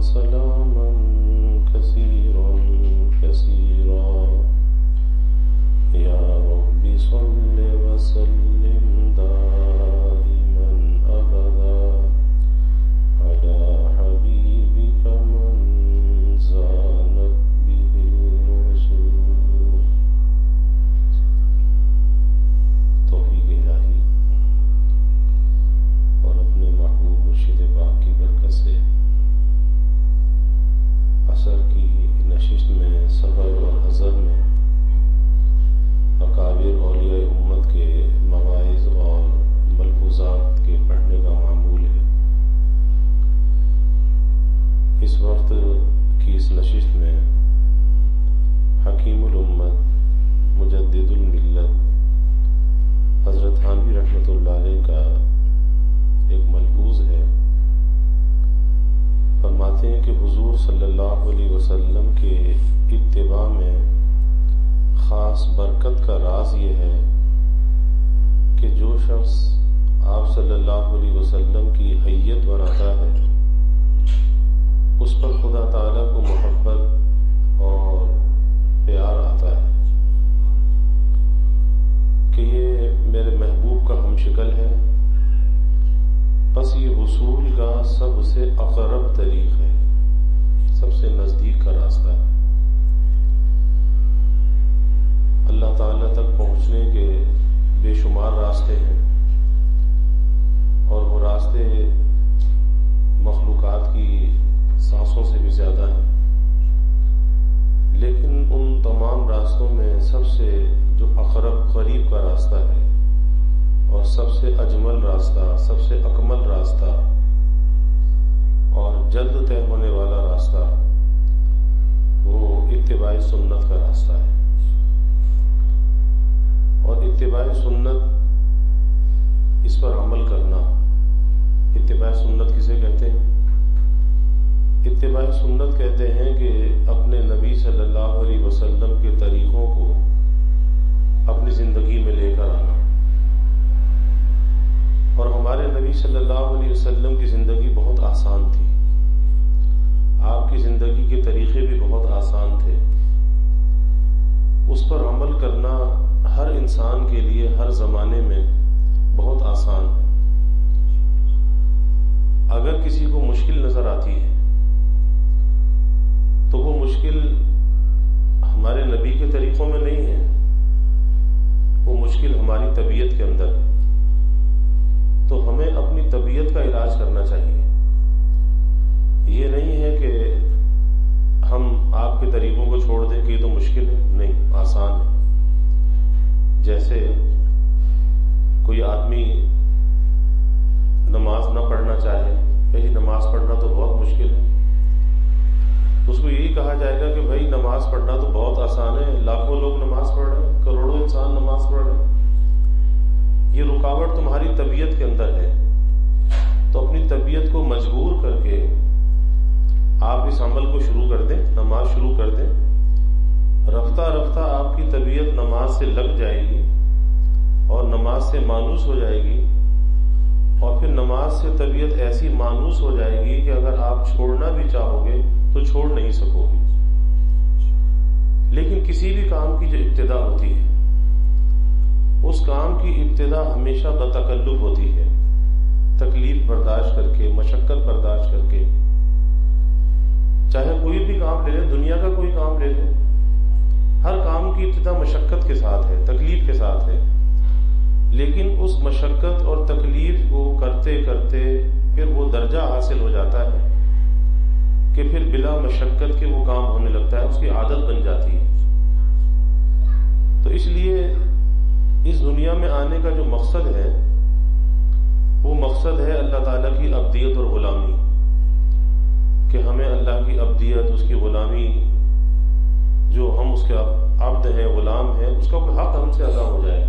وسلاما كثيرا كثيرا يا رب صل وسلم دائما أبدا على حبيبك من زانت به الرسول. توفیق الہی اور اپنے محبوب مرشد پاک کی برکت سے عصر کی نشست میں صبر اور حضر میں اکابر اولیاء امت کے مواعظ اور ملفوظات کے پڑھنے کا معمول ہے. اس وقت کی اس نشست میں حکیم الامت مجدد الملت حضرت تھانوی رحمۃ اللہ علیہ کا ایک ملفوظ ہے. فرماتے ہیں کہ حضور صلی اللہ علیہ وسلم کے اتباع میں خاص برکت کا راز یہ ہے کہ جو شخص آپ صلی اللہ علیہ وسلم کی حیت بناتا ہے اس پر خدا تعالیٰ کو محبت اور پیار آتا ہے کہ یہ میرے محبوب کا ہم شکل ہے. بس یہ وصول کا سب سے اقرب طریق ہے، سب سے نزدیک کا راستہ ہے. اللہ تعالیٰ تک پہنچنے کے بے شمار راستے ہیں اور وہ راستے مخلوقات کی سانسوں سے بھی زیادہ ہیں، لیکن ان تمام راستوں میں سب سے جو اقرب قریب کا راستہ ہے اور سب سے اجمل راستہ، سب سے اکمل راستہ اور جلد طے ہونے والا راستہ وہ اتباع سنت کا راستہ ہے. اور اتباع سنت، اس پر عمل کرنا، اتباع سنت کسے کہتے ہیں؟ اتباع سنت کہتے ہیں کہ اپنے نبی صلی اللہ علیہ وسلم کے طریقوں کو اپنی زندگی میں لے کر آنا. اور ہمارے نبی صلی اللہ علیہ وسلم کی زندگی بہت آسان تھی، آپ کی زندگی کے طریقے بھی بہت آسان تھے. اس پر عمل کرنا ہر انسان کے لیے ہر زمانے میں بہت آسان ہے. اگر کسی کو مشکل نظر آتی ہے تو وہ مشکل ہمارے نبی کے طریقوں میں نہیں ہے، وہ مشکل ہماری طبیعت کے اندر ہے. تو ہمیں اپنی طبیعت کا علاج کرنا چاہیے. یہ نہیں ہے کہ ہم آپ کے طریقوں کو چھوڑ دیں کہ یہ تو مشکل ہے، نہیں، آسان ہے. جیسے کوئی آدمی نماز نہ پڑھنا چاہے کہ جی نماز پڑھنا تو بہت مشکل ہے، تو اس کو یہی کہا جائے گا کہ بھائی نماز پڑھنا تو بہت آسان ہے، لاکھوں لوگ نماز پڑھ رہے ہیں، کروڑوں انسان نماز پڑھ رہے ہیں. یہ رکاوٹ تمہاری طبیعت کے اندر ہے. تو اپنی طبیعت کو مجبور کر کے آپ اس عمل کو شروع کر دیں، نماز شروع کر دیں. رفتہ رفتہ آپ کی طبیعت نماز سے لگ جائے گی اور نماز سے مانوس ہو جائے گی، اور پھر نماز سے طبیعت ایسی مانوس ہو جائے گی کہ اگر آپ چھوڑنا بھی چاہو گے تو چھوڑ نہیں سکو گے. لیکن کسی بھی کام کی جو ابتدا ہوتی ہے اس کام کی ابتدا ہمیشہ بتکلف ہوتی ہے، تکلیف برداشت کر کے، مشقت برداشت کر کے. چاہے کوئی بھی کام لے لیں، دنیا کا کوئی کام لے لیں، ہر کام کی ابتدا مشقت کے ساتھ ہے، تکلیف کے ساتھ ہے. لیکن اس مشقت اور تکلیف کو کرتے کرتے پھر وہ درجہ حاصل ہو جاتا ہے کہ پھر بلا مشقت کے وہ کام ہونے لگتا ہے، اس کی عادت بن جاتی ہے. تو اس لیے اس دنیا میں آنے کا جو مقصد ہے وہ مقصد ہے اللہ تعالیٰ کی عبدیت اور غلامی، کہ ہمیں اللہ کی عبدیت، اس کی غلامی، جو ہم اس کے عبد ہیں، غلام ہیں، اس کا کوئی حق ہم سے ادا ہو جائے.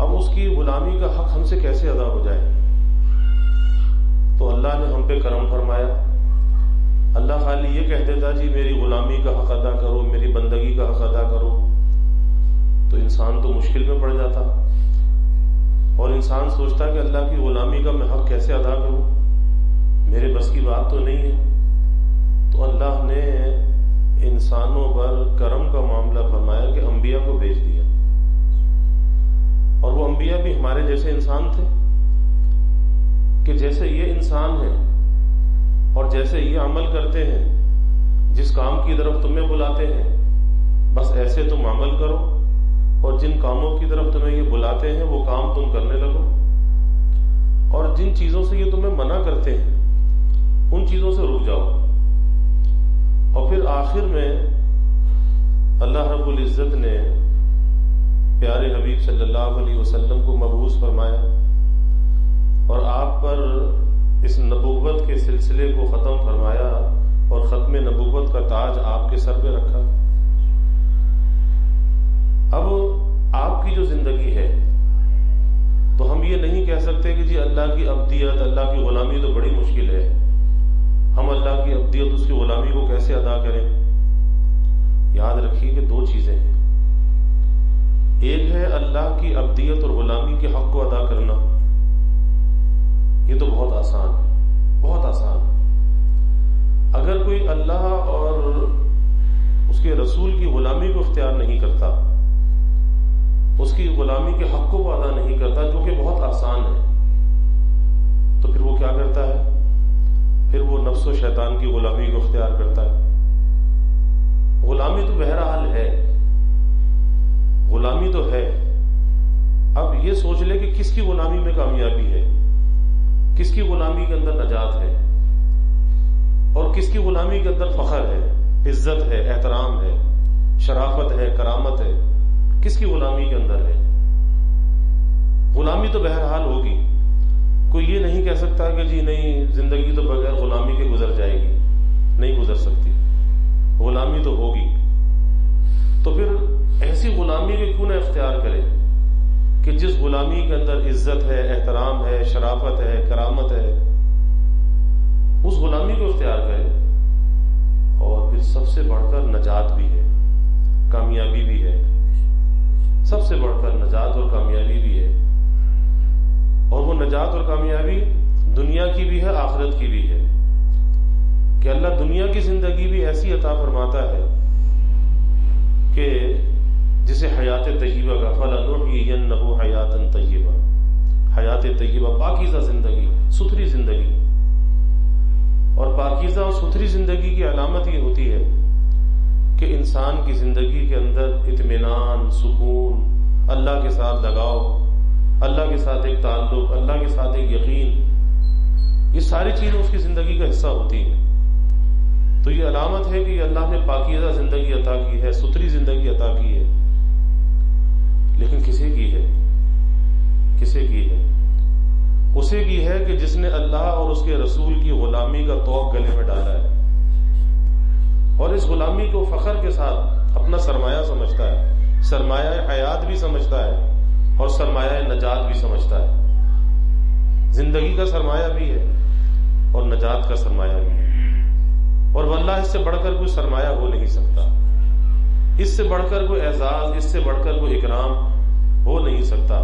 اب اس کی غلامی کا حق ہم سے کیسے ادا ہو جائے؟ تو اللہ نے ہم پہ کرم فرمایا. اللہ خالی یہ کہہ دیتا جی میری غلامی کا حق ادا کرو، میری بندگی کا حق ادا کرو، تو انسان تو مشکل میں پڑ جاتا اور انسان سوچتا کہ اللہ کی غلامی کا میں حق کیسے ادا کروں، میرے بس کی بات تو نہیں ہے، تو اللہ نے انسانوں پر کرم کا معاملہ فرمایا کہ انبیاء کو بھیج دیا، اور وہ انبیاء بھی ہمارے جیسے انسان تھے کہ جیسے یہ انسان ہیں اور جیسے یہ عمل کرتے ہیں، جس کام کی طرف تمہیں بلاتے ہیں بس ایسے تم عمل کرو، اور جن کاموں کی طرف تمہیں یہ بلاتے ہیں وہ کام تم کرنے لگو، اور جن چیزوں سے یہ تمہیں منع کرتے ہیں ان چیزوں سے رک جاؤ۔ اور پھر آخر میں اللہ رب العزت نے پیارے حبیب صلی اللہ علیہ وسلم کو مبعوث فرمایا اور آپ پر اس نبوت کے سلسلے کو ختم فرمایا اور ختم نبوت کا تاج آپ کے سر پہ رکھا۔ اب آپ کی جو زندگی ہے تو ہم یہ نہیں کہہ سکتے کہ جی اللہ کی عبدیت، اللہ کی غلامی تو بڑی مشکل ہے، ہم اللہ کی عبدیت، اس کی غلامی کو کیسے ادا کریں؟ یاد رکھیے کہ دو چیزیں ہیں، ایک ہے اللہ کی عبدیت اور غلامی کے حق کو ادا کرنا، یہ تو بہت آسان ہے، بہت آسان ہے۔ اگر کوئی اللہ اور اس کے رسول کی غلامی کو اختیار نہیں کرتا، اس کی غلامی کے حق کو ادا نہیں کرتا، جو کہ بہت آسان ہے، تو پھر وہ کیا کرتا ہے؟ پھر وہ نفس و شیطان کی غلامی کو اختیار کرتا ہے۔ غلامی تو بہرحال ہے، غلامی تو ہے، اب یہ سوچ لے کہ کس کی غلامی میں کامیابی ہے، کس کی غلامی کے اندر نجات ہے، اور کس کی غلامی کے اندر فخر ہے، عزت ہے، احترام ہے، شرافت ہے، کرامت ہے، کس کی غلامی کے اندر ہے؟ غلامی تو بہرحال ہوگی، کوئی یہ نہیں کہہ سکتا کہ جی نہیں زندگی تو بغیر غلامی کے گزر جائے گی، نہیں گزر سکتی، غلامی تو ہوگی۔ تو پھر ایسی غلامی کے کیوں نہ اختیار کرے کہ جس غلامی کے اندر عزت ہے، احترام ہے، شرافت ہے، کرامت ہے، اس غلامی کو اختیار کرے، اور پھر سب سے بڑھ کر نجات بھی ہے، کامیابی بھی ہے، سب سے بڑھ کر نجات اور کامیابی بھی ہے، اور وہ نجات اور کامیابی دنیا کی بھی ہے، آخرت کی بھی ہے، کہ اللہ دنیا کی زندگی بھی ایسی عطا فرماتا ہے کہ جسے حیات طیبہ کا فَلَنُحْيِيَنَّهُ حَيَاتًا طَيِّبَةً، حیات طیبہ، پاکیزہ زندگی، ستھری زندگی، اور پاکیزہ اور ستھری زندگی کی علامت یہ ہوتی ہے کہ انسان کی زندگی کے اندر اطمینان، سکون، اللہ کے ساتھ لگاؤ، اللہ کے ساتھ ایک تعلق، اللہ کے ساتھ ایک یقین، یہ ساری چیزیں اس کی زندگی کا حصہ ہوتی ہیں۔ تو یہ علامت ہے کہ اللہ نے پاکیزہ زندگی عطا کی ہے، ستھری زندگی عطا کی ہے، لیکن کسے کی ہے؟ کسے کی ہے؟ اسے کی ہے کہ جس نے اللہ اور اس کے رسول کی غلامی کا طوق گلے میں ڈالا ہے، اور اس غلامی کو فخر کے ساتھ اپنا سرمایہ سمجھتا ہے، سرمایہ حیات بھی سمجھتا ہے اور سرمایہ نجات بھی سمجھتا ہے، زندگی کا سرمایہ بھی ہے اور نجات کا سرمایہ بھی ہے، اور واللہ اس سے بڑھ کر کوئی سرمایہ ہو نہیں سکتا، اس سے بڑھ کر کوئی اعزاز، اس سے بڑھ کر کوئی اکرام ہو نہیں سکتا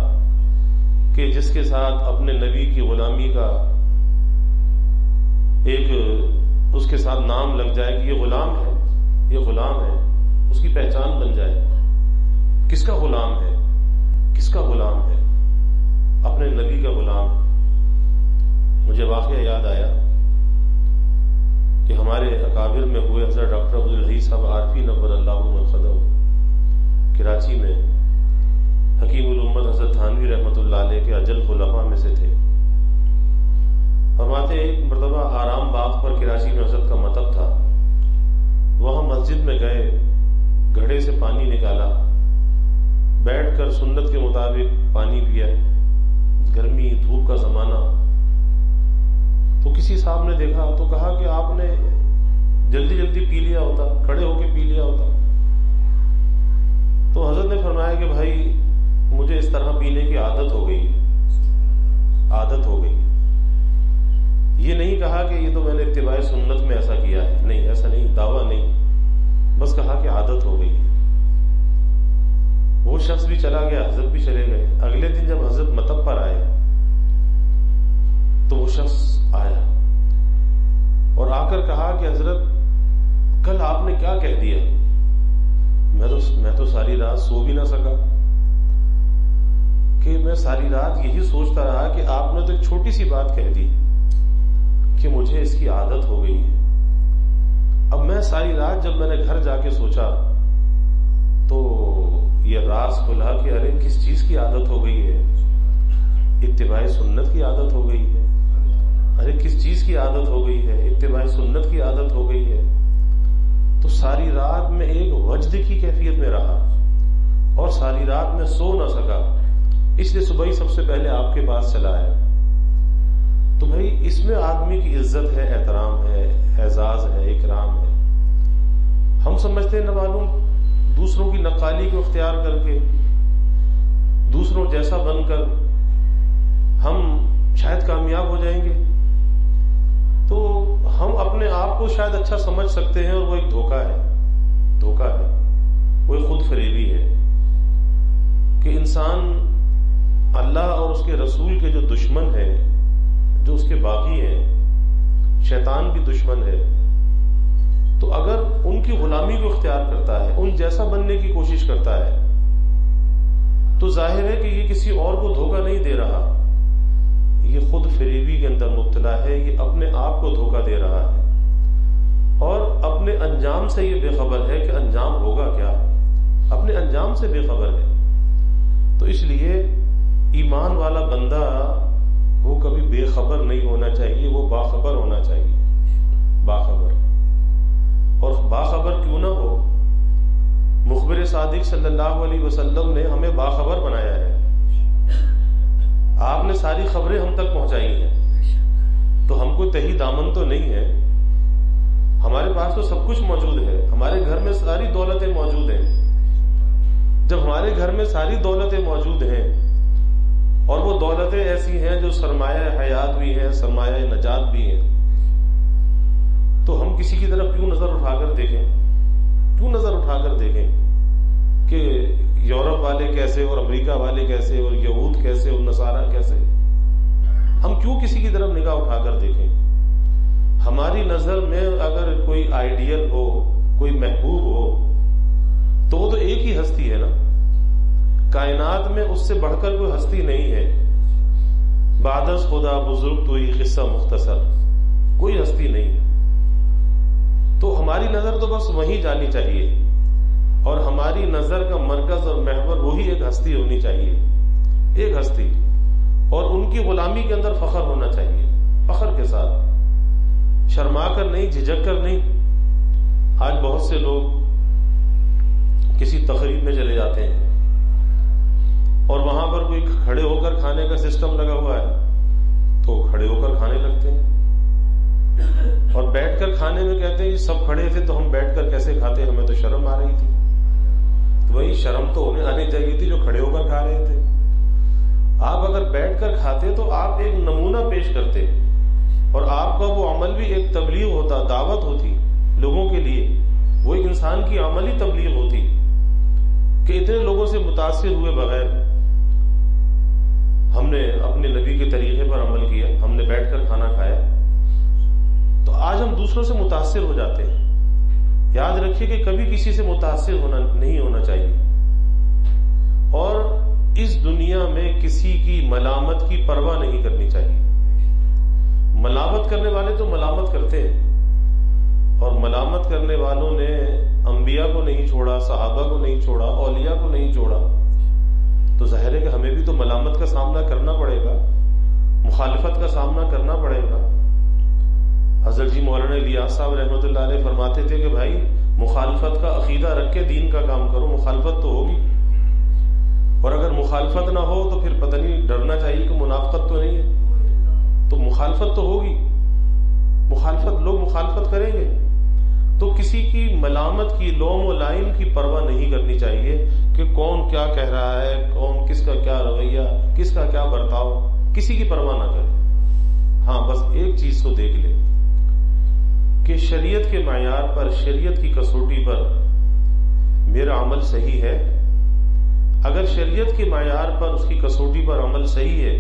کہ جس کے ساتھ اپنے نبی کی غلامی کا ایک اس کے ساتھ نام لگ جائے کہ یہ غلام ہے، یہ غلام ہے، اس کی پہچان بن جائے۔ کس کا غلام ہے؟ کس کا غلام ہے؟ اپنے نبی کا غلام۔ مجھے واقعہ یاد آیا کہ ہمارے اکابر میں ہوئے حضرت ڈاکٹر عبدالحی صاحب عارفی نور اللہ مرقدم کراچی میں حکیم الامت حضرت تھانوی رحمۃ اللہ علیہ کے اجل خلفاء میں سے تھے۔ فرماتے ایک مرتبہ آرام باغ پر کراچی میں حضرت کا مطب تھا، وہاں مسجد میں گئے، گھڑے سے پانی نکالا، بیٹھ کر سنت کے مطابق پانی پیا، گرمی دھوپ کا زمانہ، تو کسی صاحب نے دیکھا تو کہا کہ آپ نے جلدی جلدی پی لیا ہوتا، کھڑے ہو کے پی لیا ہوتا۔ تو حضرت نے فرمایا کہ بھائی مجھے اس طرح پینے کی عادت ہو گئی، عادت ہو گئی۔ یہ نہیں کہا کہ یہ تو میں نے اتباع سنت میں ایسا کیا ہے، نہیں، ایسا نہیں، دعویٰ نہیں، بس کہا کہ عادت ہو گئی۔ وہ شخص بھی چلا گیا، حضرت بھی چلے گئے۔ اگلے دن جب حضرت مطب پر آئے تو وہ شخص آیا کر کہا کہ حضرت کل آپ نے کیا کہہ دیا؟ میں تو ساری رات سو بھی نہ سکا، کہ میں ساری رات یہی سوچتا رہا کہ آپ نے تو ایک چھوٹی سی بات کہہ دی کہ مجھے اس کی عادت ہو گئی ہے۔ اب میں ساری رات جب میں نے گھر جا کے سوچا تو یہ راز کھلا کہ ارے کس چیز کی عادت ہو گئی ہے؟ اتباع سنت کی عادت ہو گئی ہے۔ ارے کس چیز کی عادت ہو گئی ہے؟ اتباع سنت کی عادت ہو گئی ہے۔ تو ساری رات میں ایک وجد کی کیفیت میں رہا اور ساری رات میں سو نہ سکا، اس لیے صبح ہی سب سے پہلے آپ کے پاس چلا ہے۔ تو بھائی اس میں آدمی کی عزت ہے، احترام ہے، اعزاز ہے، اکرام ہے۔ ہم سمجھتے ہیں نہ معلوم دوسروں کی نقالی کو اختیار کر کے، دوسروں جیسا بن کر ہم شاید کامیاب ہو جائیں گے، تو ہم اپنے آپ کو شاید اچھا سمجھ سکتے ہیں، اور وہ ایک دھوکہ ہے، وہ ایک خود فریبی ہے کہ انسان اللہ اور اس کے رسول کے جو دشمن ہیں، جو اس کے باغی ہیں، شیطان بھی دشمن ہے، تو اگر ان کی غلامی کو اختیار کرتا ہے، ان جیسا بننے کی کوشش کرتا ہے، تو ظاہر ہے کہ یہ کسی اور کو دھوکہ نہیں دے رہا، یہ خود فریبی کے اندر مبتلا ہے، یہ اپنے آپ کو دھوکہ دے رہا ہے، اور اپنے انجام سے یہ بے خبر ہے کہ انجام ہوگا کیا، اپنے انجام سے بے خبر ہے۔ تو اس لیے ایمان والا بندہ وہ کبھی بے خبر نہیں ہونا چاہیے، وہ باخبر ہونا چاہیے، باخبر۔ اور باخبر کیوں نہ ہو، مخبر صادق صلی اللہ علیہ وسلم نے ہمیں باخبر بنایا ہے، آپ نے ساری خبریں ہم تک پہنچائی ہیں، تو ہم کو تہی دامن تو نہیں ہے، ہمارے پاس تو سب کچھ موجود ہے، ہمارے گھر میں ساری دولتیں موجود ہیں۔ جب ہمارے گھر میں ساری دولتیں موجود ہیں، اور وہ دولتیں ایسی ہیں جو سرمایہ حیات بھی ہیں، سرمایہ نجات بھی ہیں، تو ہم کسی کی طرف کیوں نظر اٹھا کر دیکھیں کہ یورپ والے کیسے، اور امریکہ والے کیسے، اور یہود کیسے، اور نصارہ کیسے؟ ہم کیوں کسی کی طرف نگاہ اٹھا کر دیکھیں؟ ہماری نظر میں اگر کوئی آئیڈیل ہو، کوئی محبوب ہو، تو وہ تو ایک ہی ہستی ہے نا، کائنات میں اس سے بڑھ کر کوئی ہستی نہیں ہے۔ بعد از خدا بزرگ تو ہی قصہ مختصر، کوئی ہستی نہیں ہے۔ تو ہماری نظر تو بس وہیں جانی چاہیے، اور ہماری نظر کا مرکز اور محور وہی ایک ہستی ہونی چاہیے، ایک ہستی، اور ان کی غلامی کے اندر فخر ہونا چاہیے، فخر کے ساتھ، شرما کر نہیں، جھجک کر نہیں۔ آج بہت سے لوگ کسی تقریب میں چلے جاتے ہیں اور وہاں پر کوئی کھڑے ہو کر کھانے کا سسٹم لگا ہوا ہے تو کھڑے ہو کر کھانے لگتے ہیں، اور بیٹھ کر کھانے میں کہتے ہیں سب کھڑے تھے تو ہم بیٹھ کر کیسے کھاتے، ہمیں تو شرم آ رہی تھی۔ تو وہی شرم تو انہیں آنی چاہیے تھی جو کھڑے ہو کر کھا رہے تھے۔ آپ اگر بیٹھ کر کھاتے تو آپ ایک نمونہ پیش کرتے، اور آپ کا وہ عمل بھی ایک تبلیغ ہوتا، دعوت ہوتی لوگوں کے لیے، وہ ایک انسان کی عملی تبلیغ ہوتی کہ اتنے لوگوں سے متاثر ہوئے بغیر ہم نے اپنے نبی کے طریقے پر عمل کیا، ہم نے بیٹھ کر کھانا کھایا، تو آج ہم دوسروں سے متاثر ہو جاتے ہیں۔ یاد رکھیے کہ کبھی کسی سے متاثر نہیں ہونا چاہیے، اور اس دنیا میں کسی کی ملامت کی پرواہ نہیں کرنی چاہیے۔ ملامت کرنے والے تو ملامت کرتے ہیں، اور ملامت کرنے والوں نے انبیاء کو نہیں چھوڑا، صحابہ کو نہیں چھوڑا، اولیاء کو نہیں چھوڑا، تو ظاہر ہے کہ ہمیں بھی تو ملامت کا سامنا کرنا پڑے گا، مخالفت کا سامنا کرنا پڑے گا۔ حضرت جی مولانا الیاس صاحب رحمۃ اللہ علیہ فرماتے تھے کہ بھائی مخالفت کا عقیدہ رکھ کے دین کا کام کرو، مخالفت تو ہوگی، اور اگر مخالفت نہ ہو تو پھر پتہ نہیں، ڈرنا چاہیے کہ منافقت تو نہیں ہے، تو مخالفت تو ہوگی، لوگ مخالفت کریں گے، تو کسی کی ملامت کی، لوم و لائم کی پرواہ نہیں کرنی چاہیے کہ کون کیا کہہ رہا ہے، کون کس کا کیا رویہ، کس کا کیا برتاؤ، کسی کی پرواہ نہ کرے۔ ہاں بس ایک چیز کو دیکھ لے کہ شریعت کے معیار پر، شریعت کی کسوٹی پر میرا عمل صحیح ہے۔ اگر شریعت کے معیار پر، اس کی کسوٹی پر عمل صحیح ہے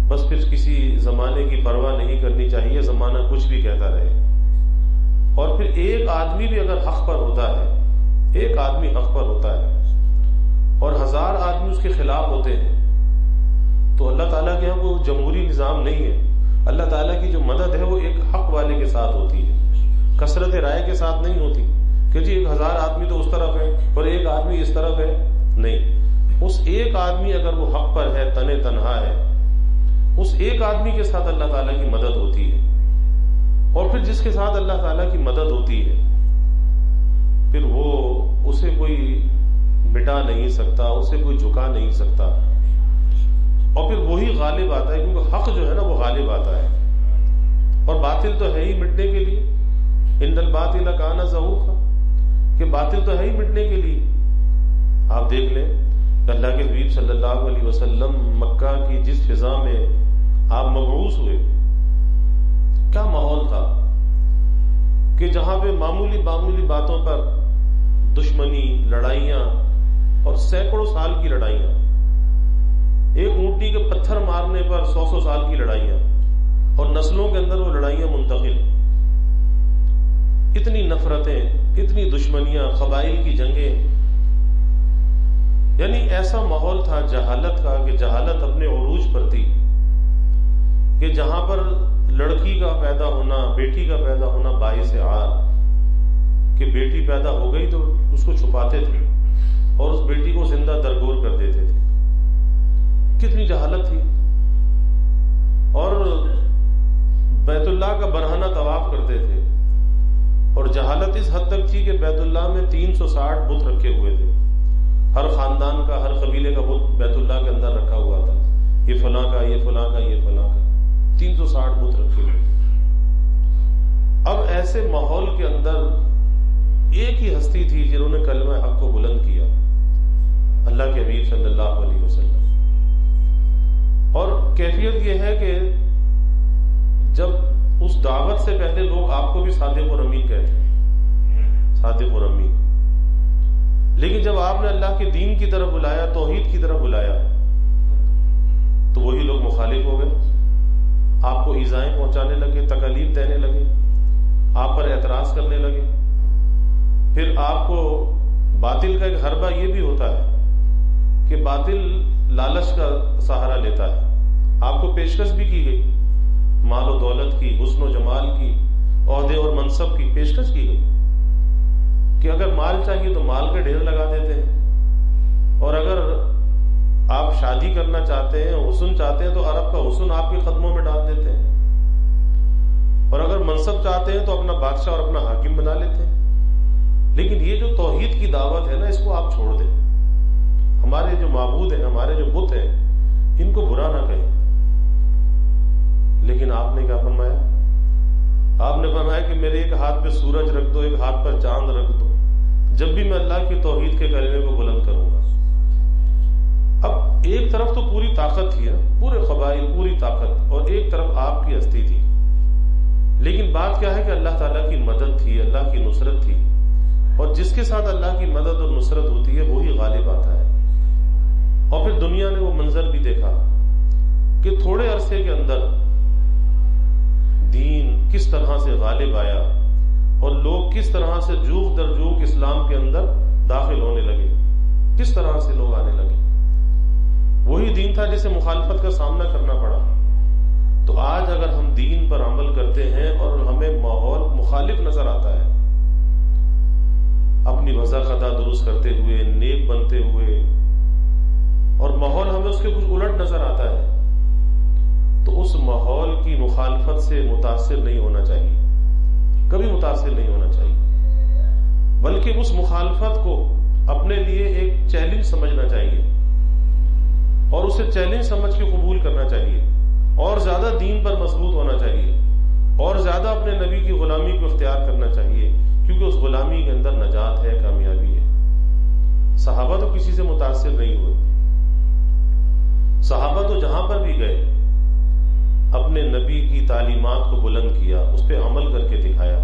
بس پھر کسی زمانے کی پرواہ نہیں کرنی چاہیے، زمانہ کچھ بھی کہتا رہے. اور پھر ایک آدمی بھی اگر حق پر ہوتا ہے، ایک آدمی حق پر ہوتا ہے اور 1000 آدمی اس کے خلاف ہوتے ہیں، تو اللہ تعالیٰ کے یہاں کوئی جمہوری نظام نہیں ہے. اللہ تعالیٰ کی جو مدد ہے وہ ایک حق والے کے ساتھ ہوتی ہے، کثرت رائے کے ساتھ نہیں ہوتی کہ جی 1000 آدمی تو اس طرف ہے اور ایک آدمی اس طرف ہے. نہیں، اس ایک آدمی اگر وہ حق پر ہے، تنے تنہا ہے، اس ایک آدمی کے ساتھ اللہ تعالیٰ کی مدد ہوتی ہے. اور پھر جس کے ساتھ اللہ تعالیٰ کی مدد ہوتی ہے پھر وہ اسے کوئی مٹا نہیں سکتا، اسے کوئی جھکا نہیں سکتا، اور پھر وہی غالب آتا ہے، کیونکہ حق جو ہے نا وہ غالب آتا ہے. اور باطل تو ہے ہی مٹنے کے لیے، ان الباطل کان زہوقا، کہ باطل تو ہے ہی مٹنے کے لیے. آپ دیکھ لیں کہ اللہ کے حبیب صلی اللہ علیہ وسلم مکہ کی جس فضا میں آپ مبعوث ہوئے، کیا ماحول تھا کہ جہاں پہ معمولی باتوں پر دشمنی، لڑائیاں، اور سینکڑوں سال کی لڑائیاں، ایک اونٹی کے پتھر مارنے پر 100 سال کی لڑائیاں، اور نسلوں کے اندر وہ لڑائیاں منتقل، اتنی نفرتیں، اتنی دشمنیاں، قبائل کی جنگیں. یعنی ایسا ماحول تھا جہالت کا کہ جہالت اپنے عروج پر تھی، کہ جہاں پر لڑکی کا پیدا ہونا، بیٹی کا پیدا ہونا باعث عار، کہ بیٹی پیدا ہو گئی تو اس کو چھپاتے تھے اور اس بیٹی کو زندہ درگور کر دیتے تھے. کتنی جہالت تھی. اور بیت اللہ کا برہنہ طواف کرتے تھے، اور جہالت اس حد تک تھی کہ بیت اللہ میں 360 بت رکھے ہوئے تھے. ہر خاندان کا، ہر قبیلے کا بت بیت اللہ کے اندر رکھا ہوا تھا، یہ فلاں کا، یہ فلاں کا، یہ فلاں کا، 360 بت رکھے ہوئے تھے. اب ایسے ماحول کے اندر ایک ہی ہستی تھی جنہوں نے کلمہ حق کو بلند کیا، اللہ کے حبیب صلی اللہ علیہ وسلم. اور کیفیت یہ ہے کہ جب اس دعوت سے پہلے لوگ آپ کو بھی صادق اور امین کہتے ہیں، صادق اور امین، لیکن جب آپ نے اللہ کے دین کی طرف بلایا، توحید کی طرف بلایا، تو وہی لوگ مخالف ہو گئے، آپ کو ایذائیں پہنچانے لگے، تکالیف دینے لگے، آپ پر اعتراض کرنے لگے. پھر آپ کو باطل کا ایک حربہ یہ بھی ہوتا ہے کہ باطل لالچ کا سہارا لیتا ہے. آپ کو پیشکش بھی کی گئی، مال و دولت کی، حسن و جمال کی، عہدے اور منصب کی پیشکش کی گئی کہ اگر مال چاہیے تو مال کا ڈھیر لگا دیتے ہیں، اور اگر آپ شادی کرنا چاہتے ہیں، حسن چاہتے ہیں، تو عرب کا حسن آپ کے قدموں میں ڈال دیتے ہیں، اور اگر منصب چاہتے ہیں تو اپنا بادشاہ اور اپنا حاکم بنا لیتے ہیں. لیکن یہ جو توحید کی دعوت ہے نا، اس کو آپ چھوڑ دیں. ہمارے جو معبود ہیں، ہمارے جو بت ہیں، ان کو برا نہ کہیں. لیکن آپ نے کیا فرمایا؟ آپ نے فرمایا کہ میرے ایک ہاتھ پہ سورج رکھ دو، ایک ہاتھ پر چاند رکھ دو، جب بھی میں اللہ کی توحید کے کلمے کو بلند کروں گا. اب ایک طرف تو پوری طاقت تھی، پورے قبائل، پوری طاقت، اور ایک طرف آپ کی ہستی تھی. لیکن بات کیا ہے کہ اللہ تعالیٰ کی مدد تھی، اللہ کی نصرت تھی، اور جس کے ساتھ اللہ کی مدد اور نصرت ہوتی ہے وہی غالب آتا ہے. اور پھر دنیا نے وہ منظر بھی دیکھا کہ تھوڑے عرصے کے اندر دین کس طرح سے غالب آیا، اور لوگ کس طرح سے جوق در جوق اسلام کے اندر داخل ہونے لگے، کس طرح سے لوگ آنے لگے. وہی دین تھا جسے مخالفت کا سامنا کرنا پڑا. تو آج اگر ہم دین پر عمل کرتے ہیں اور ہمیں ماحول مخالف نظر آتا ہے، اپنی وضع خطا درست کرتے ہوئے، نیک بنتے ہوئے، اور ماحول ہمیں اس کے کچھ الٹ نظر آتا ہے، تو اس ماحول کی مخالفت سے متاثر نہیں ہونا چاہیے، کبھی متاثر نہیں ہونا چاہیے، بلکہ اس مخالفت کو اپنے لیے ایک چیلنج سمجھنا چاہیے، اور اسے چیلنج سمجھ کے قبول کرنا چاہیے، اور زیادہ دین پر مضبوط ہونا چاہیے، اور زیادہ اپنے نبی کی غلامی کو اختیار کرنا چاہیے، کیونکہ اس غلامی کے اندر نجات ہے، کامیابی ہے. صحابہ تو کسی سے متاثر نہیں ہوئے. صحابہ تو جہاں پر بھی گئے اپنے نبی کی تعلیمات کو بلند کیا، اس پہ عمل کر کے دکھایا.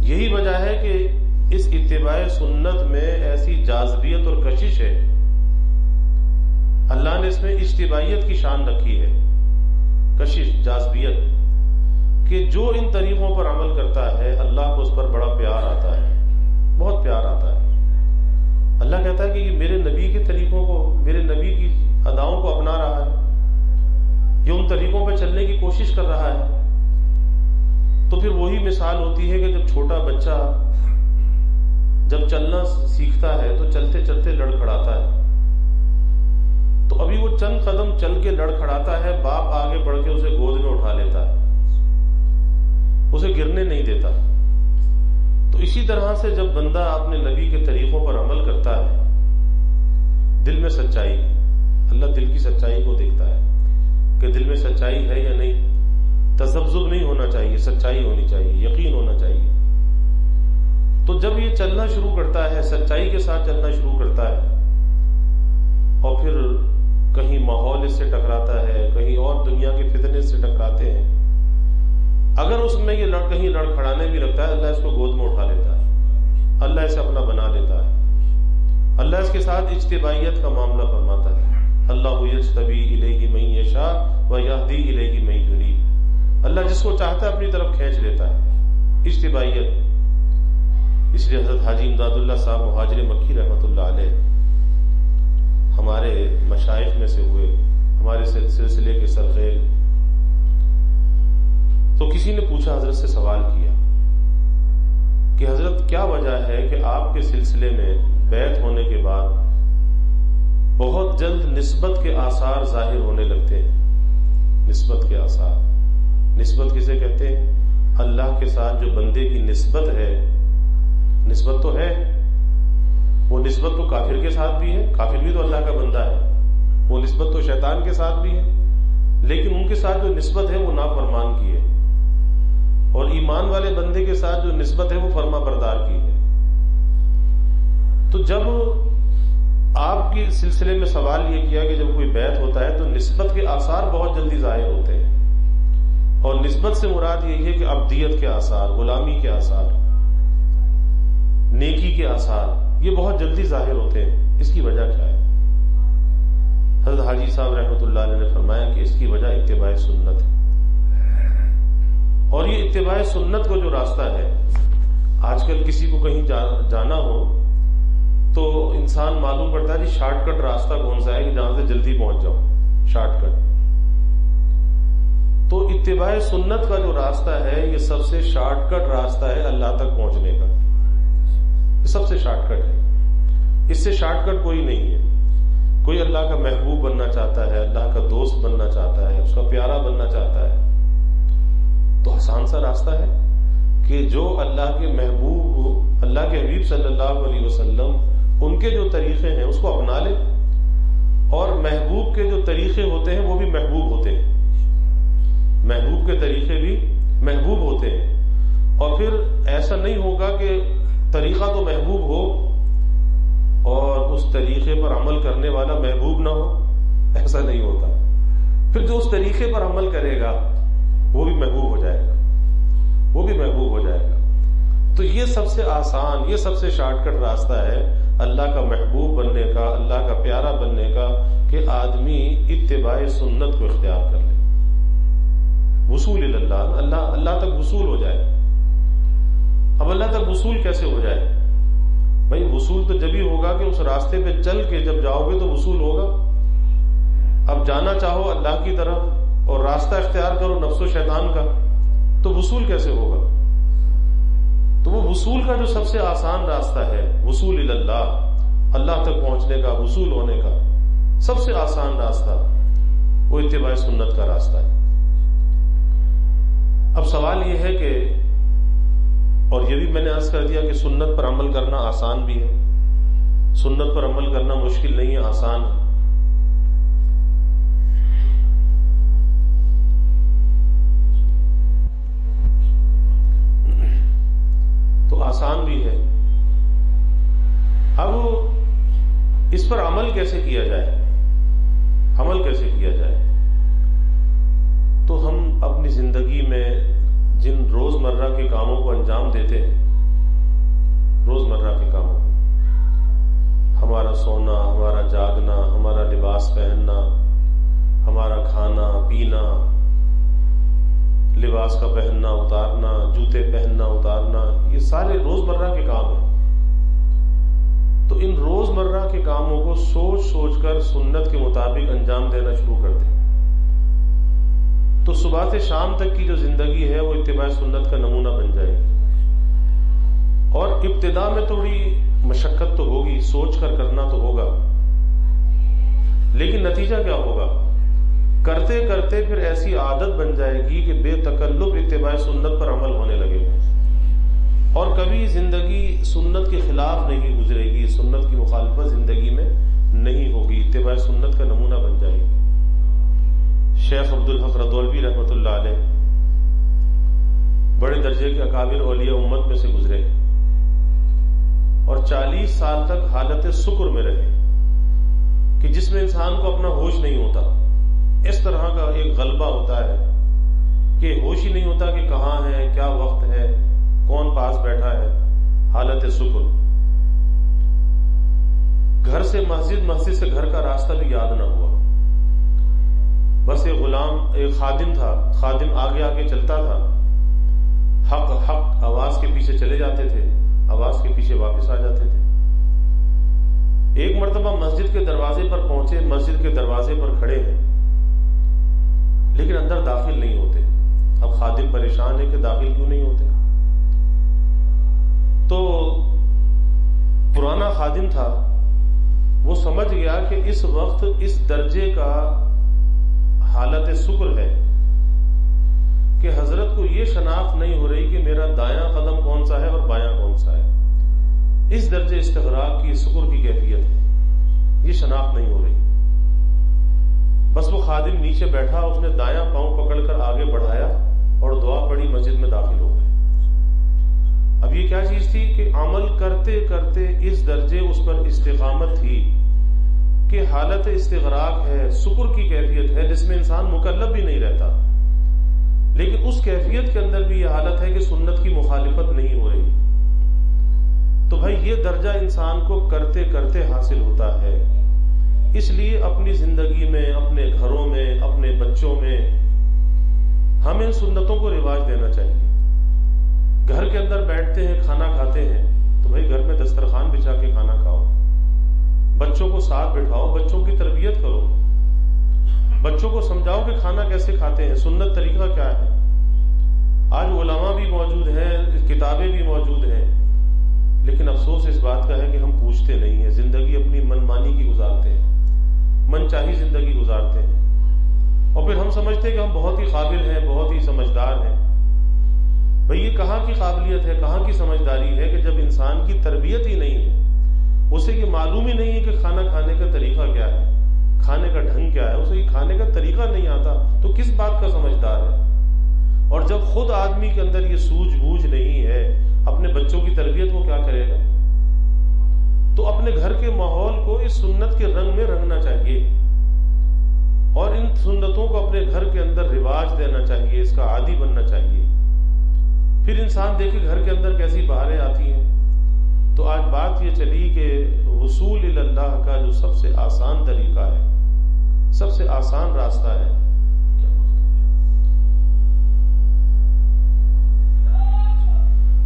یہی وجہ ہے کہ اس اتباع سنت میں ایسی جاذبیت اور کشش ہے. اللہ نے اس میں اجتباعیت کی شان رکھی ہے، کشش، جاذبیت، کہ جو ان طریقوں پر عمل کرتا ہے اللہ کو اس پر بڑا پیار آتا ہے، بہت پیار آتا ہے۔ اللہ کہتا ہے کہ یہ میرے نبی کے طریقوں کو، میرے نبی کی اداؤں کو اپنا رہا ہے، یہ ان طریقوں پہ چلنے کی کوشش کر رہا ہے۔ تو پھر وہی مثال ہوتی ہے کہ جب چھوٹا بچہ جب چلنا سیکھتا ہے تو چلتے چلتے لڑکھڑاتا ہے، تو ابھی وہ چند قدم چل کے لڑکھڑاتا ہے، باپ آگے بڑھ کے اسے گود میں اٹھا لیتا ہے، اسے گرنے نہیں دیتا۔ تو اسی طرح سے جب بندہ اپنے نبی کے طریقوں پر عمل کرتا ہے، دل میں سچائی، اللہ دل کی سچائی کو دیکھتا ہے کہ دل میں سچائی ہے یا نہیں، تذبذب نہیں ہونا چاہیے، سچائی ہونی چاہیے، یقین ہونا چاہیے۔ تو جب یہ چلنا شروع کرتا ہے، سچائی کے ساتھ چلنا شروع کرتا ہے، اور پھر کہیں ماحول اس سے ٹکراتا ہے، کہیں اور دنیا کے فتنے سے ٹکراتے ہیں، اگر اس میں یہ کہیں لڑکھڑانے بھی لگتا ہے، اللہ اس کو گود میں اٹھا لیتا ہے، اللہ اسے اپنا بنا لیتا ہے، اللہ اس کے ساتھ اجتباعیت کا معاملہ فرماتا ہے۔ اللہ یجتبی الیہ من یشاء ویہدی الیہ من یونیب، اللہ جس کو چاہتا ہے اپنی طرف کھینچ لیتا ہے، اجتباعیت۔ اس لیے حضرت حاجی امداد اللہ صاحب مہاجر مکی رحمۃ اللہ علیہ ہمارے مشائخ میں سے ہوئے، ہمارے سلسلے کے سرخیل۔ تو کسی نے پوچھا، حضرت سے سوال کیا کہ حضرت کیا وجہ ہے کہ آپ کے سلسلے میں بیعت ہونے کے بعد بہت جلد نسبت کے آثار ظاہر ہونے لگتے ہیں؟ نسبت کے آثار، نسبت کسے کہتے ہیں؟ اللہ کے ساتھ جو بندے کی نسبت ہے، نسبت تو ہے، وہ نسبت تو کافر کے ساتھ بھی ہے، کافر بھی تو اللہ کا بندہ ہے، وہ نسبت تو شیطان کے ساتھ بھی ہے، لیکن ان کے ساتھ جو نسبت ہے وہ نافرمان کی ہے، اور ایمان والے بندے کے ساتھ جو نسبت ہے وہ فرما بردار کی ہے۔ تو جب آپ کے سلسلے میں سوال یہ کیا کہ جب کوئی بیعت ہوتا ہے تو نسبت کے آثار بہت جلدی ظاہر ہوتے ہیں، اور نسبت سے مراد یہی ہے کہ عبدیت کے آثار، غلامی کے آثار، نیکی کے آثار، یہ بہت جلدی ظاہر ہوتے ہیں، اس کی وجہ کیا ہے؟ حضرت حاجی صاحب رحمۃ اللہ علیہ نے فرمایا کہ اس کی وجہ اتباع سنت ہے، اور یہ اتباع سنت کو جو راستہ ہے، آج کل کسی کو کہیں جانا ہو تو انسان معلوم کرتا ہے جی شارٹ کٹ راستہ کون سا ہے کہ جہاں سے جلدی پہنچ جاؤ، شارٹ کٹ۔ تو اتباع سنت کا جو راستہ ہے یہ سب سے شارٹ کٹ راستہ ہے اللہ تک پہنچنے کا، یہ سب سے شارٹ کٹ ہے، اس سے شارٹ کٹ کوئی نہیں ہے۔ کوئی اللہ کا محبوب بننا چاہتا ہے، اللہ کا دوست بننا چاہتا ہے، اس کا پیارا بننا چاہتا ہے، تو آسان سا راستہ ہے کہ جو اللہ کے محبوب، اللہ کے حبیب صلی اللہ علیہ وسلم، ان کے جو طریقے ہیں اس کو اپنا لے، اور محبوب کے جو طریقے ہوتے ہیں وہ بھی محبوب ہوتے ہیں، محبوب کے طریقے بھی محبوب ہوتے ہیں۔ اور پھر ایسا نہیں ہوگا کہ طریقہ تو محبوب ہو اور اس طریقے پر عمل کرنے والا محبوب نہ ہو، ایسا نہیں ہوتا۔ پھر جو اس طریقے پر عمل کرے گا وہ بھی محبوب ہو جائے گا، وہ بھی محبوب ہو جائے گا۔ تو یہ سب سے آسان، یہ سب سے شارٹ کٹ راستہ ہے اللہ کا محبوب بننے کا، اللہ کا پیارا بننے کا، کہ آدمی اتباع سنت کو اختیار کر لے، وصول اللہ، اللہ تک وصول ہو جائے۔ اب اللہ تک وصول کیسے ہو جائے؟ بھائی وصول تو جب ہی ہوگا کہ اس راستے پہ چل کے جب جاؤ گے تو وصول ہوگا۔ اب جانا چاہو اللہ کی طرف اور راستہ اختیار کرو نفس و شیطان کا، تو وصول کیسے ہوگا؟ تو وہ وصول کا جو سب سے آسان راستہ ہے، وصول اللہ، اللہ تک پہنچنے کا، وصول ہونے کا سب سے آسان راستہ، وہ اتباع سنت کا راستہ ہے۔ اب سوال یہ ہے کہ، اور یہ بھی میں نے عرض کر دیا کہ سنت پر عمل کرنا آسان بھی ہے، سنت پر عمل کرنا مشکل نہیں ہے، آسان ہے۔ تو آسان بھی ہے۔ اب اس پر عمل کیسے کیا جائے؟ عمل کیسے کیا جائے؟ تو ہم اپنی زندگی میں جن روزمرہ کے کاموں کو انجام دیتے ہیں، روزمرہ کے کاموں کو ہمارا سونا، ہمارا جاگنا، ہمارا لباس پہننا، ہمارا کھانا پینا، لباس کا پہننا اتارنا، جوتے پہننا اتارنا، یہ سارے روزمرہ کے کام ہیں۔ تو ان روزمرہ کے کاموں کو سوچ سوچ کر سنت کے مطابق انجام دینا شروع کر دیں، تو صبح سے شام تک کی جو زندگی ہے وہ اتباع سنت کا نمونہ بن جائے گی۔ اور ابتدا میں تھوڑی مشقت تو ہوگی، سوچ کر کرنا تو ہوگا، لیکن نتیجہ کیا ہوگا؟ کرتے کرتے پھر ایسی عادت بن جائے گی کہ بے تکلف اتباع سنت پر عمل ہونے لگے گا، اور کبھی زندگی سنت کے خلاف نہیں گزرے گی، سنت کی مخالفت زندگی میں نہیں ہوگی، اتباع سنت کا نمونہ بن جائے گی۔ شیخ عبدالحق رضوی رحمۃ اللہ علیہ بڑے درجے کے اکابر اولیاء امت میں سے گزرے اور 40 سال تک حالت سکر میں رہے، کہ جس میں انسان کو اپنا ہوش نہیں ہوتا۔ اس طرح کا ایک غلبہ ہوتا ہے کہ ہوش ہی نہیں ہوتا کہ کہاں ہے، کیا وقت ہے، کون پاس بیٹھا ہے، حالت سکر۔ گھر سے مسجد، مسجد سے گھر کا راستہ بھی یاد نہ ہوا، بس ایک غلام، ایک خادم تھا، خادم آگے آگے چلتا تھا، حق حق آواز کے پیچھے چلے جاتے تھے، آواز کے پیچھے واپس آ جاتے تھے۔ ایک مرتبہ مسجد کے دروازے پر پہنچے، مسجد کے دروازے پر کھڑے ہیں لیکن اندر داخل نہیں ہوتے۔ اب خادم پریشان ہے کہ داخل کیوں نہیں ہوتے؟ تو پرانا خادم تھا، وہ سمجھ گیا کہ اس وقت اس درجے کا حالت سکر ہے کہ حضرت کو یہ شناخت نہیں ہو رہی کہ میرا دایاں قدم کون سا ہے اور بایاں کون سا ہے۔ اس درجے استغراق کی، سکر کی کیفیت ہے، یہ شناخت نہیں ہو رہی۔ بس وہ خادم نیچے بیٹھا، اس نے دایاں پاؤں پکڑ کر آگے بڑھایا اور دعا پڑھی، مسجد میں داخل ہو گئے۔ اب یہ کیا چیز تھی کہ عمل کرتے کرتے اس درجے اس پر استقامت تھی کہ حالت استغراق ہے، سکر کی کیفیت ہے، جس میں انسان مکلف بھی نہیں رہتا، لیکن اس کیفیت کے اندر بھی یہ حالت ہے کہ سنت کی مخالفت نہیں ہو رہی۔ تو بھائی یہ درجہ انسان کو کرتے کرتے حاصل ہوتا ہے۔ اس لیے اپنی زندگی میں، اپنے گھروں میں، اپنے بچوں میں ہمیں سنتوں کو رواج دینا چاہیے۔ گھر کے اندر بیٹھتے ہیں، کھانا کھاتے ہیں، تو بھائی گھر میں دسترخوان بچھا کے کھانا کھاؤ، بچوں کو ساتھ بٹھاؤ، بچوں کی تربیت کرو، بچوں کو سمجھاؤ کہ کھانا کیسے کھاتے ہیں، سنت طریقہ کیا ہے۔ آج علماء بھی موجود ہیں، کتابیں بھی موجود ہیں، لیکن افسوس اس بات کا ہے کہ ہم پوچھتے نہیں ہیں، زندگی اپنی منمانی کی گزارتے ہیں، من چاہی زندگی گزارتے ہیں، اور پھر ہم سمجھتے ہیں کہ ہم بہت ہی قابل ہیں، بہت ہی سمجھدار ہیں۔ بھئی یہ کہاں کی قابلیت ہے، کہاں کی سمجھداری ہے کہ جب انسان کی تربیت ہی نہیں ہے، اسے یہ معلوم ہی نہیں ہے کہ کھانا کھانے کا طریقہ کیا ہے، کھانے کا ڈھنگ کیا ہے، اسے کھانے کا طریقہ نہیں آتا تو کس بات کا سمجھدار ہے۔ اور جب خود آدمی کے اندر یہ سوجھ بوجھ نہیں ہے، اپنے بچوں کی تربیت وہ کیا کرے گا؟ تو اپنے گھر کے ماحول کو اس سنت کے رنگ میں رنگنا چاہیے، اور ان سنتوں کو اپنے گھر کے اندر رواج دینا چاہیے، اس کا عادی بننا چاہیے۔ پھر انسان دیکھے گھر کے اندر کیسی بہاریں آتی ہیں۔ تو آج بات یہ چلی کہ وصول الی اللہ کا جو سب سے آسان طریقہ ہے، سب سے آسان راستہ ہے،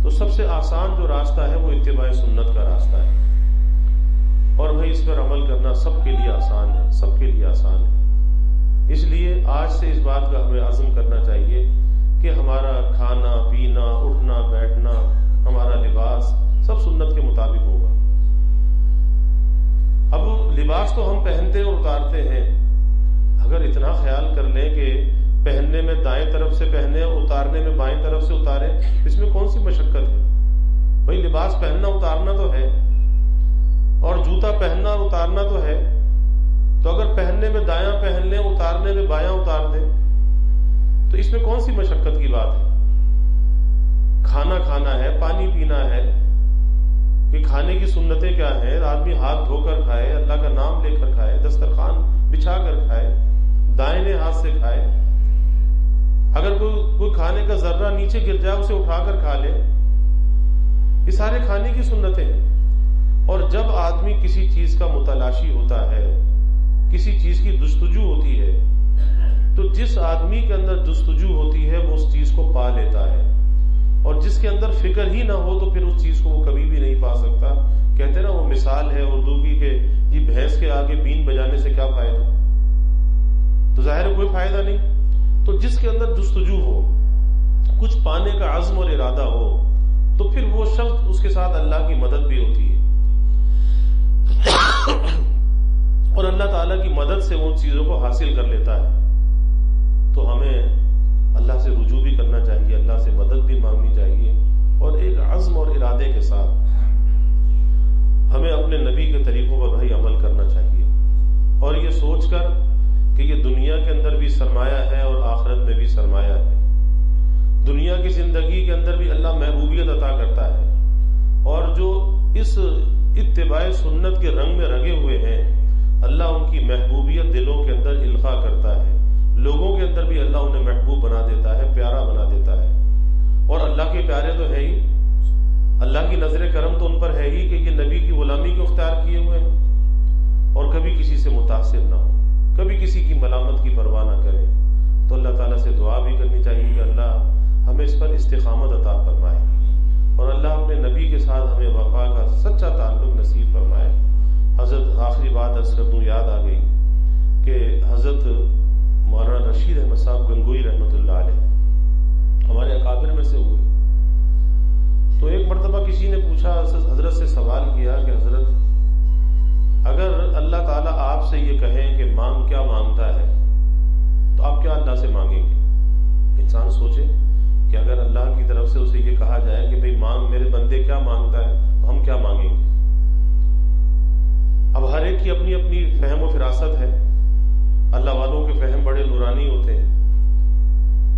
تو سب سے آسان جو راستہ ہے وہ اتباع سنت کا راستہ ہے، اور بھائی اس پر عمل کرنا سب کے لیے آسان ہے، سب کے لیے آسان ہے۔ اس لیے آج سے اس بات کا ہمیں عزم کرنا چاہیے کہ ہمارا کھانا پینا، اٹھنا بیٹھنا، ہمارا لباس سب سنت کے مطابق ہوگا۔ اب لباس تو ہم پہنتے اور اتارتے ہیں، اگر اتنا خیال کر لیں کہ پہننے میں دائیں طرف سے پہنے اور اتارنے میں بائیں طرف سے اتاریں، اس میں کون سی مشقت ہے؟ بھائی لباس پہننا اتارنا تو ہے، اور جوتا پہننا اور اتارنا تو ہے، تو اگر پہننے میں دایاں پہن لیں، اتارنے میں بایاں اتار دیں، تو اس میں کون سی مشقت کی بات ہے؟ کھانا کھانا ہے، پانی پینا ہے، کہ کھانے کی سنتیں کیا ہیں؟ آدمی ہاتھ دھو کر کھائے، اللہ کا نام لے کر کھائے، دسترخوان بچھا کر کھائے، دائیں ہاتھ سے کھائے، اگر کوئی کھانے کا ذرہ نیچے گر جائے اسے اٹھا کر کھا لے، یہ سارے کھانے کی سنتیں ہیں۔ اور جب آدمی کسی چیز کا متلاشی ہوتا ہے، کسی چیز کی جستجو ہوتی ہے، تو جس آدمی کے اندر جستجو ہوتی ہے وہ اس چیز کو پا لیتا ہے، اور جس کے اندر فکر ہی نہ ہو تو پھر اس چیز کو وہ کبھی بھی نہیں پا سکتا۔ کہتے ہیں نا، وہ مثال ہے اردو کی کہ جی بھینس کے آگے بین بجانے سے کیا فائدہ، تو ظاہر ہے کوئی فائدہ نہیں۔ تو جس کے اندر جستجو ہو، کچھ پانے کا عزم اور ارادہ ہو، تو پھر وہ شخص، اس کے ساتھ اللہ کی مدد بھی ہوتی ہے، اور اللہ تعالیٰ کی مدد سے وہ چیزوں کو حاصل کر لیتا ہے۔ تو ہمیں اللہ سے رجوع بھی کرنا چاہیے، اللہ سے مدد بھی مانگنی چاہیے، اور ایک عزم اور ارادے کے ساتھ ہمیں اپنے نبی کے طریقوں پر بھائی عمل کرنا چاہیے، اور یہ سوچ کر کہ یہ دنیا کے اندر بھی سرمایہ ہے اور آخرت میں بھی سرمایہ ہے۔ دنیا کی زندگی کے اندر بھی اللہ محبوبیت عطا کرتا ہے، اور جو اس اتباع سنت کے رنگ میں رنگے ہوئے ہیں، اللہ ان کی محبوبیت دلوں کے اندر القاء کرتا ہے، لوگوں کے اندر بھی اللہ انہیں محبوب بنا دیتا ہے، پیارا بنا دیتا ہے۔ اور اللہ کے پیارے تو ہے ہی، اللہ کی نظر کرم تو ان پر ہے ہی کہ یہ نبی کی غلامی کو اختیار کیے ہوئے ہیں، اور کبھی کسی سے متاثر نہ ہو، کبھی کسی کی ملامت کی پرواہ نہ کریں۔ تو اللہ تعالیٰ سے دعا بھی کرنی چاہیے کہ اللہ ہمیں اس پر استقامت عطا فرمائے، اور اللہ اپنے نبی کے ساتھ ہمیں وفا کا سچا تعلق نصیب فرمائے۔ حضرت آخری بات عرض کر دوں، یاد آ گئی کہ حضرت مولانا رشید احمد صاحب گنگوئی رحمۃ اللہ علیہ ہمارے اکابر میں سے ہوئے۔ تو ایک مرتبہ کسی نے پوچھا، حضرت سے سوال کیا کہ حضرت، اگر اللہ تعالیٰ آپ سے یہ کہیں کہ مانگ کیا مانگتا ہے، تو آپ کیا اللہ سے مانگیں گے؟ انسان سوچے کہ اگر اللہ کی طرف سے اسے یہ کہا جائے کہ بھئی مانگ، میرے بندے کیا مانگتا ہے، تو ہم کیا مانگیں گے؟ اب ہر ایک کی اپنی اپنی فہم و فراست ہے، اللہ والوں کے فہم بڑے نورانی ہوتے ہیں۔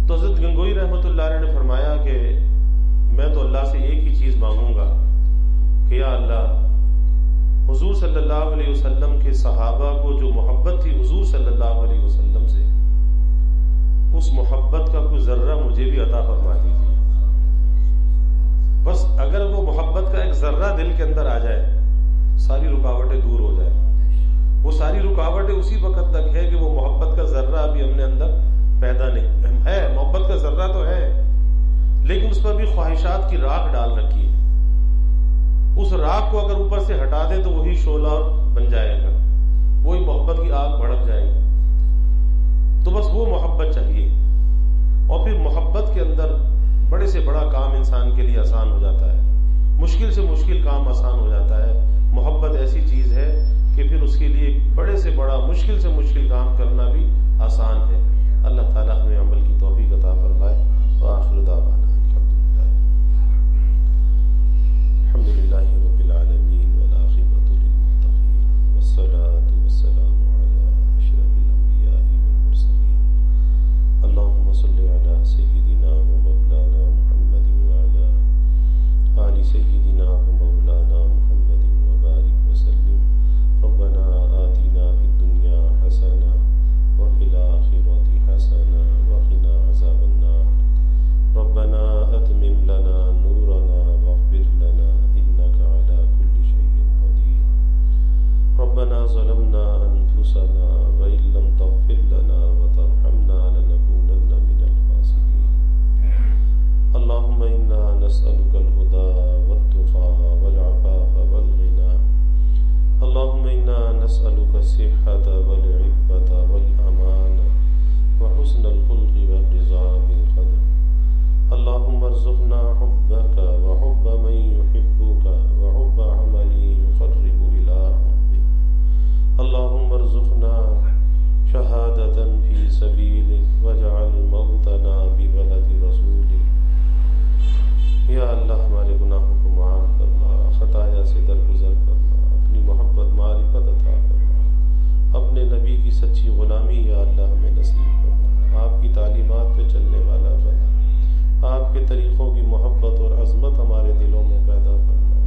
تو حضرت گنگوئی رحمۃ اللہ علیہ نے فرمایا کہ میں تو اللہ سے ایک ہی چیز مانگوں گا کہ یا اللہ، حضور صلی اللہ علیہ وسلم کے صحابہ کو جو محبت تھی حضور صلی اللہ علیہ وسلم سے، اس محبت کا کوئی ذرہ مجھے بھی عطا فرما دیجیے۔ بس اگر وہ محبت کا ایک ذرہ دل کے اندر آ جائے، ساری رکاوٹیں دور ہو جائیں۔ وہ ساری رکاوٹیں اسی وقت تک ہے کہ وہ محبت کا ذرہ ابھی ہم نے اندر پیدا نہیں ہے۔ محبت کا ذرہ تو ہے، لیکن اس پر بھی خواہشات کی راکھ ڈال رکھی ہے۔ اس راکھ کو اگر اوپر سے ہٹا دیں تو وہی شعلہ بن جائے گا، وہی محبت کی آگ بھڑک جائے گی۔ تو بس وہ محبت چاہیے، اور پھر محبت کے اندر بڑے سے بڑا کام انسان کے لیے آسان ہو جاتا ہے، مشکل سے مشکل کام آسان ہو جاتا ہے۔ محبت ایسی چیز ہے کہ پھر اس کے لیے بڑے سے بڑا، مشکل سے مشکل کام کرنا بھی آسان ہے۔ اللہ تعالیٰ ہمیں عمل کی توفیق عطا فرمائے۔ وآخر دعوانا الحمد للہ رب العالمین، والعاقبۃ للمتقین، والصلاة والسلام علی اشرف الانبیاء والمرسلین۔ اللهم صل علی سیدنا ومولانا محمد وعلی آل سیدنا ومولانا محمد وبارک وسلم۔ ربنا آتنا فی الدنیا حسنہ وفی الآخرۃ حسنہ وقنا عذاب النار۔ ربنا اتمم لنا نورنا واغفر لنا انك على كل شيء قدير۔ ربنا ظلمنا انفسنا وان لم تغفر لنا وترحمنا لنكونن من الخاسرين۔ اللهم انا نسألك الهدى والتقى والعفاف والغنى۔ اللهم انا نسألك الصحة والعفة والأمانة وحسن الخلق والرضا بالقدر۔ اللهم ارزقنا حبك وحب من يحبك وحب عمل يقرب إلى حبك۔ اللهم ارزقنا شهادة في سبيلك واجعل موتنا ببلد رسولك۔ یا اللہ ہمارے گناہوں کو معاف فرما، خطایا سے درگزر فرما، اپنی محبت معرفت عطا فرما، اپنے نبی کی سچی غلامی یا اللہ ہمیں نصیب فرما، آپ کی تعلیمات پہ چلنے والا بنا، آپ کے طریقوں کی محبت اور عظمت ہمارے دلوں میں پیدا فرما،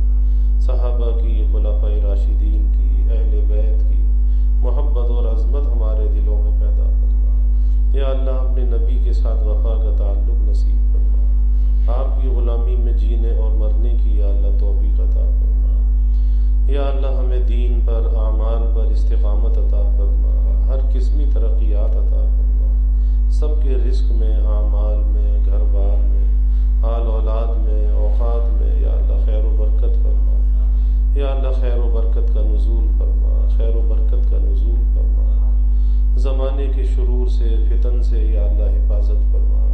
صحابہ کی، خلفائے راشدین کی، اہل بیت کی محبت اور عظمت ہمارے دلوں میں پیدا فرما۔ یا اللہ اپنے نبی کے ساتھ وفا کا تعلق نصیب فرما، آپ کی غلامی میں جینے اور مرنے کی یا اللہ توفیق عطا فرما۔ یا اللہ ہمیں دین پر، اعمال پر استقامت عطا فرما، ہر قسمی ترقیات عطا فرما، سب کے رزق میں، اعمال میں، گھر بار میں، آل اولاد میں، اوقات میں یا اللہ خیر و برکت فرما، یا اللہ خیر و برکت کا نزول فرما، خیر و برکت کا نزول فرما، زمانے کے شرور سے، فتن سے یا اللہ حفاظت فرما،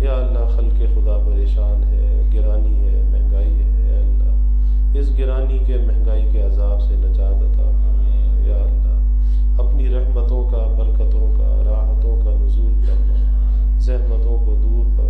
یا اللہ خلق خدا پریشان ہے، گرانی ہے، مہنگائی ہے، یا اللہ اس گرانی کے، مہنگائی کے عذاب سے نجات عطا فرما، یا اللہ اپنی رحمتوں کا، برکتوں کا، راحتوں کا نزول فرما، زحمتوں کو دور فرما۔